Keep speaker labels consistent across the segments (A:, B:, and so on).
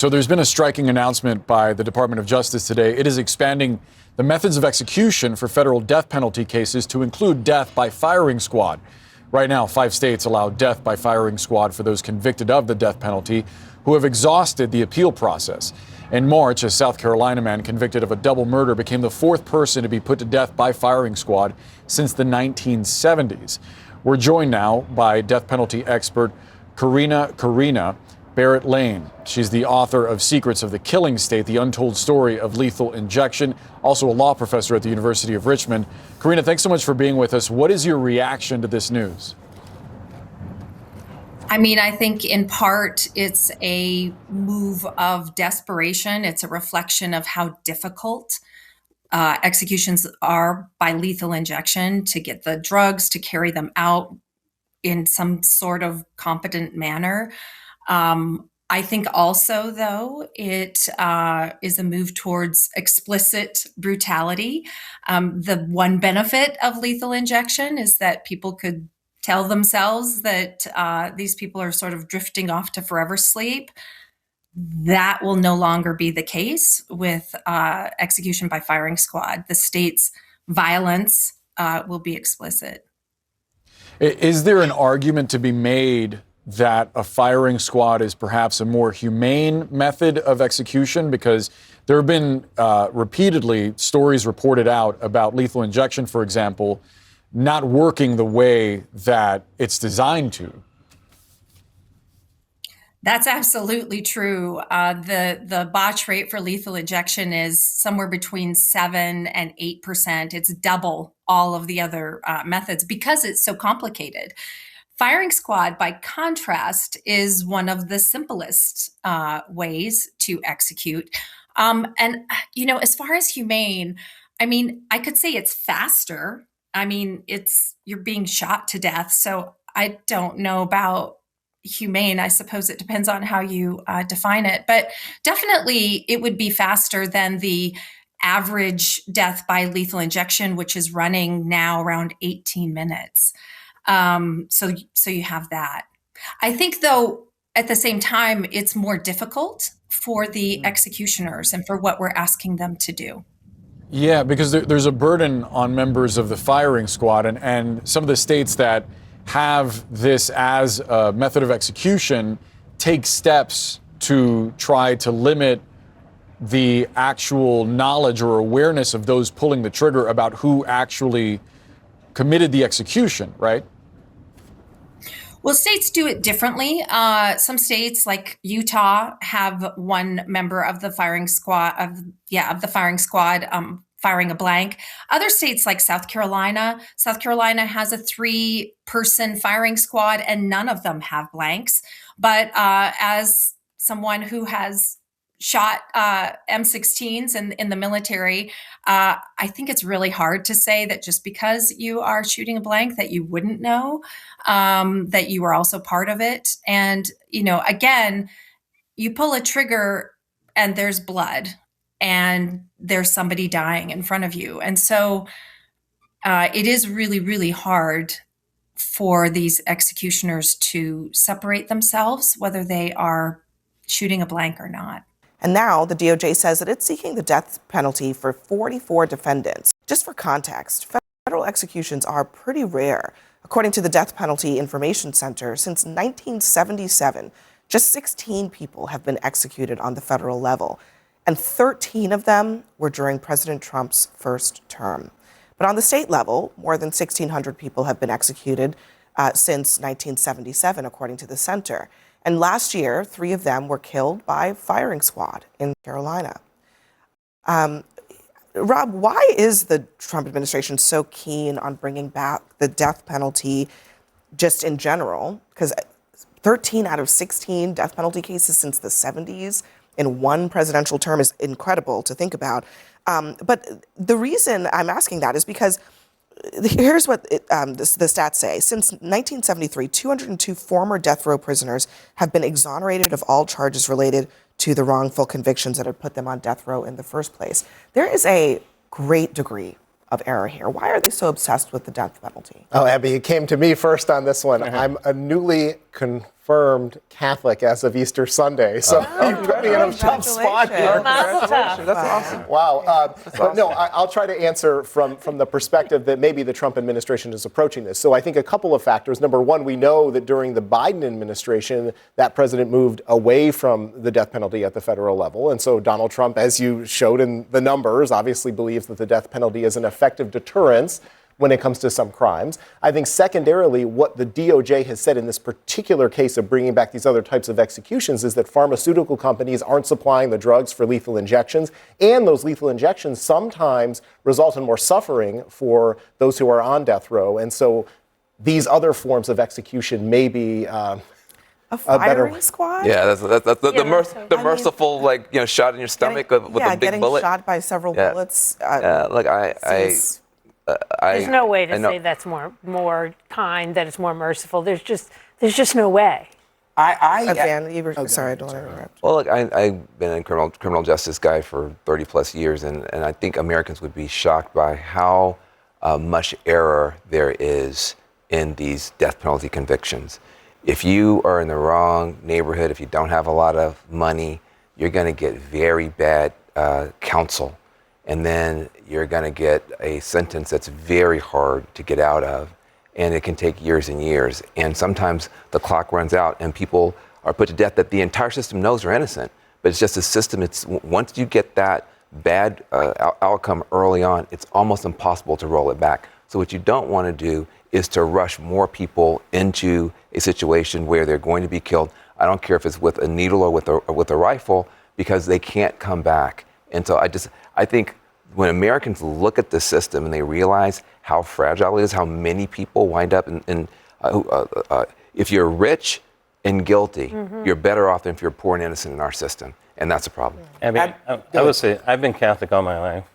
A: So there's been a striking announcement by the Department of Justice today. It is expanding the methods of execution for federal death penalty cases to include death by firing squad. Right now, 5 states allow death by firing squad for those convicted of the death penalty who have exhausted the appeal process. In March, a South Carolina man convicted of a double murder became the 4th person to be put to death by firing squad since the 1970s. We're joined now by death penalty expert Karina Barrett Lane. She's the author of Secrets of the Killing State, the untold story of lethal injection, also a law professor at the University of Richmond. Karina, thanks so much for being with us. What is your reaction to this news?
B: I mean, I think in part it's a move of desperation. It's a reflection of how difficult executions are by lethal injection, to get the drugs, to carry them out in some sort of competent manner. I think also, though, it is a move towards explicit brutality. The one benefit of lethal injection is that people could tell themselves that these people are sort of drifting off to forever sleep. That will no longer be the case with execution by firing squad. The state's violence will be explicit.
A: Is there an argument to be made that a firing squad is perhaps a more humane method of execution? Because there have been repeatedly stories reported out about lethal injection, for example, not working the way that it's designed to.
B: That's absolutely true. The botch rate for lethal injection is somewhere between 7 and 8%. It's double all of the other methods because it's so complicated. Firing squad, by contrast, is one of the simplest ways to execute. And, you know, as far as humane, I mean, I could say it's faster. I mean, you're being shot to death. So I don't know about humane. I suppose it depends on how you define it. But definitely it would be faster than the average death by lethal injection, which is running now around 18 minutes. So you have that. I think, though, at the same time, it's more difficult for the executioners and for what we're asking them to do.
A: Yeah, because there's a burden on members of the firing squad, and some of the states that have this as a method of execution take steps to try to limit the actual knowledge or awareness of those pulling the trigger about who actually committed the execution, right?
B: Well, states do it differently. Some states, like Utah, have one member of the firing squad firing a blank. Other states, like South Carolina has a 3-person firing squad, and none of them have blanks. But as someone who has shot M16s in the military, I think it's really hard to say that just because you are shooting a blank that you wouldn't know that you were also part of it. And, you know, again, you pull a trigger and there's blood and there's somebody dying in front of you. And so it is really, really hard for these executioners to separate themselves, whether they are shooting a blank or not.
C: And now the DOJ says that it's seeking the death penalty for 44 defendants. Just for context, federal executions are pretty rare. According to the Death Penalty Information Center, since 1977, just 16 people have been executed on the federal level, and 13 of them were during President Trump's first term. But on the state level, more than 1,600 people have been executed since 1977, according to the center. And last year, 3 of them were killed by firing squad in Carolina. Rob, why is the Trump administration so keen on bringing back the death penalty just in general? Because 13 out of 16 death penalty cases since the 70s in one presidential term is incredible to think about. But the reason I'm asking that is because here's what the stats say. Since 1973, 202 former death row prisoners have been exonerated of all charges related to the wrongful convictions that had put them on death row in the first place. There is a great degree of error here. Why are they so obsessed with the death penalty?
D: Oh, Abby, you came to me first on this one. I'm a newly confirmed Catholic as of Easter Sunday. So you're putting in a tough spot here.
E: That's awesome.
D: Wow. But no, I'll try to answer from the perspective that maybe the Trump administration is approaching this. So I think a couple of factors. Number one, we know that during the Biden administration, that president moved away from the death penalty at the federal level. And so Donald Trump, as you showed in the numbers, obviously believes that the death penalty is an effective deterrence when it comes to some crimes. I think secondarily, what the DOJ has said in this particular case of bringing back these other types of executions is that pharmaceutical companies aren't supplying the drugs for lethal injections, and those lethal injections sometimes result in more suffering for those who are on death row. And so these other forms of execution may be
C: a firing squad?
E: Yeah, that's the merciful, shot in your stomach with a big
C: getting
E: bullet.
C: Shot by several bullets.
F: There's no way to say that's more kind, that it's more merciful. There's just no way.
C: Dan, you were, sorry, I don't want to interrupt.
E: Well, look, I've been a criminal justice guy for 30 plus years, and I think Americans would be shocked by how much error there is in these death penalty convictions. If you are in the wrong neighborhood, if you don't have a lot of money, you're going to get very bad counsel. And then you're going to get a sentence that's very hard to get out of, and it can take years and years. And sometimes the clock runs out, and people are put to death that the entire system knows are innocent. But it's just a system. It's once you get that bad outcome early on, it's almost impossible to roll it back. So what you don't want to do is to rush more people into a situation where they're going to be killed. I don't care if it's with a needle or with a rifle, because they can't come back. And so I think when Americans look at the system and they realize how fragile it is, how many people wind up if you're rich and guilty, you're better off than if you're poor and innocent in our system. And that's a problem.
G: I would say I've been Catholic all my life,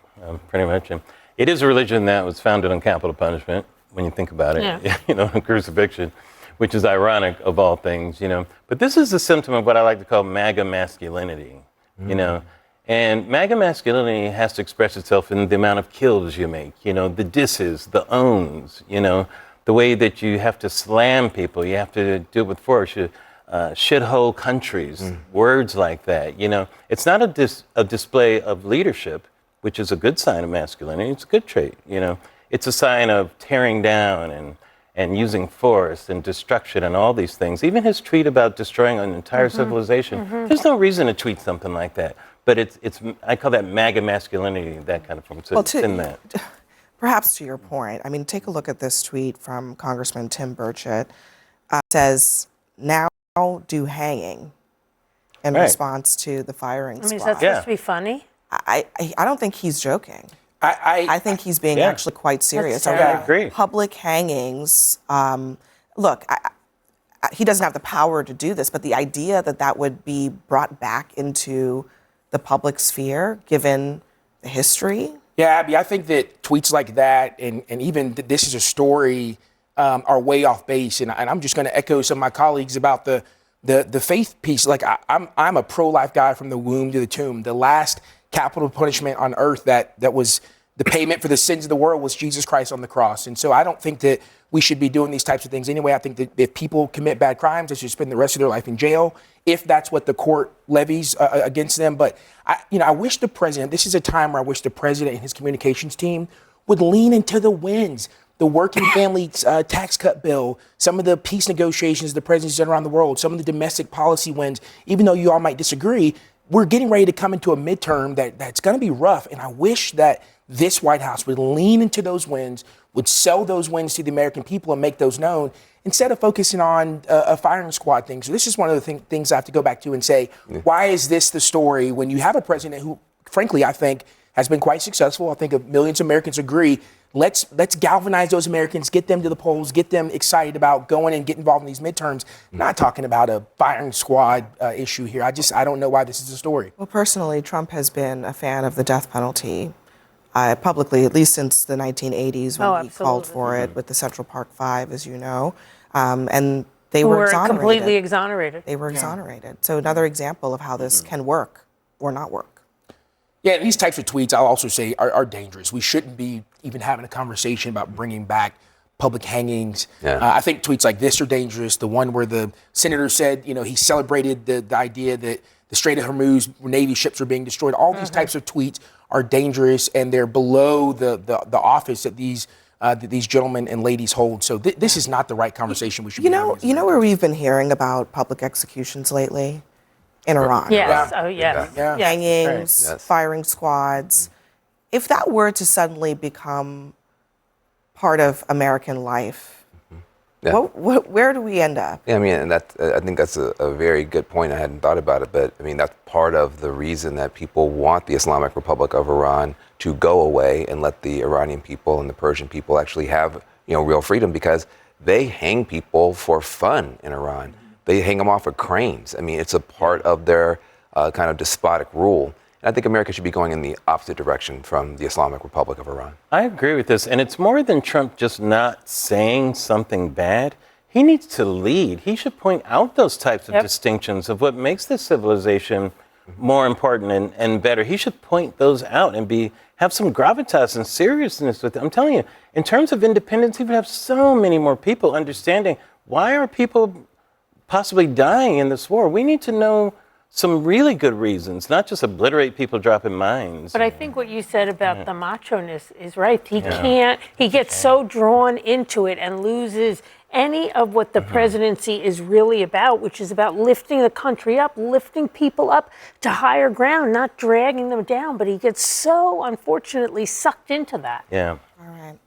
G: pretty much. And it is a religion that was founded on capital punishment, when you think about it, crucifixion, which is ironic of all things, But this is a symptom of what I like to call MAGA masculinity, And MAGA masculinity has to express itself in the amount of kills you make, the disses, the owns, the way that you have to slam people, you have to do it with force, shithole countries, words like that, It's not a display of leadership, which is a good sign of masculinity. It's a good trait, It's a sign of tearing down and using force and destruction and all these things. Even his tweet about destroying an entire civilization, there's no reason to tweet something like that. But it's I call that MAGA masculinity, that kind of form. So it's in that.
C: Perhaps to your point, I mean, take a look at this tweet from Congressman Tim Burchett. Says, now do hanging in response to the firing squad.
F: Is that supposed to be funny?
C: I don't think he's joking. I think he's being actually quite serious.
G: I agree.
C: Public hangings, look, he doesn't have the power to do this, but the idea that would be brought back into the public sphere, given the history.
H: Yeah, Abby, I think that tweets like that and even this is a story are way off base. And I'm just going to echo some of my colleagues about the faith piece. Like I'm a pro-life guy from the womb to the tomb. The last capital punishment on earth that was the payment for the sins of the world was Jesus Christ on the cross. And so I don't think that we should be doing these types of things anyway. I think that if people commit bad crimes, they should spend the rest of their life in jail, if that's what the court levies against them. But I wish the president, this is a time where I wish the president and his communications team would lean into the wins. The working family tax cut bill, some of the peace negotiations the president's done around the world, some of the domestic policy wins, even though you all might disagree, we're getting ready to come into a midterm that's going to be rough. And I wish that this White House would lean into those wins, would sell those wins to the American people and make those known, instead of focusing on a firing squad thing. So this is one of the things I have to go back to and say, why is this the story when you have a president who, frankly, I think has been quite successful? I think millions of Americans agree. Let's galvanize those Americans, get them to the polls, get them excited about going and get involved in these midterms. Not talking about a firing squad issue here. I don't know why this is a story.
C: Well, personally, Trump has been a fan of the death penalty publicly, at least since the 1980s when he called for it with the Central Park Five, as you know. And they were exonerated.
F: Completely exonerated.
C: They were exonerated. So another example of how this can work or not work.
H: Yeah, these types of tweets, I'll also say, are dangerous. We shouldn't be even having a conversation about bringing back public hangings.
E: Yeah.
H: I think tweets like this are dangerous. The one where the senator said, he celebrated the idea that the Strait of Hormuz Navy ships were being destroyed. All these types of tweets are dangerous, and they're below the office that these gentlemen and ladies hold. So this is not the right conversation we should be having.
C: You know where we've been hearing about public executions lately? In Iran.
F: Yes. Oh, yes.
H: Yeah.
C: Hangings,
E: Yes.
C: firing squads. If that were to suddenly become part of American life,
E: Yeah.
C: where do we end up?
E: Yeah, I mean, and I think that's a very good point. I hadn't thought about it, but I mean, that's part of the reason that people want the Islamic Republic of Iran to go away and let the Iranian people and the Persian people actually have, real freedom, because they hang people for fun in Iran. They hang them off of cranes. I mean, it's a part of their kind of despotic rule. And I think America should be going in the opposite direction from the Islamic Republic of Iran.
G: I agree with this. And it's more than Trump just not saying something bad. He needs to lead. He should point out those types of distinctions of what makes this civilization more important and better. He should point those out and have some gravitas and seriousness with it. I'm telling you, in terms of independence, he would have so many more people understanding why are people possibly dying in this war. We need to know some really good reasons, not just obliterate people dropping mines.
F: But I think what you said about the macho-ness is right. He gets so drawn into it and loses any of what the presidency is really about, which is about lifting the country up, lifting people up to higher ground, not dragging them down. But he gets so, unfortunately, sucked into that.
G: Yeah.
C: All right.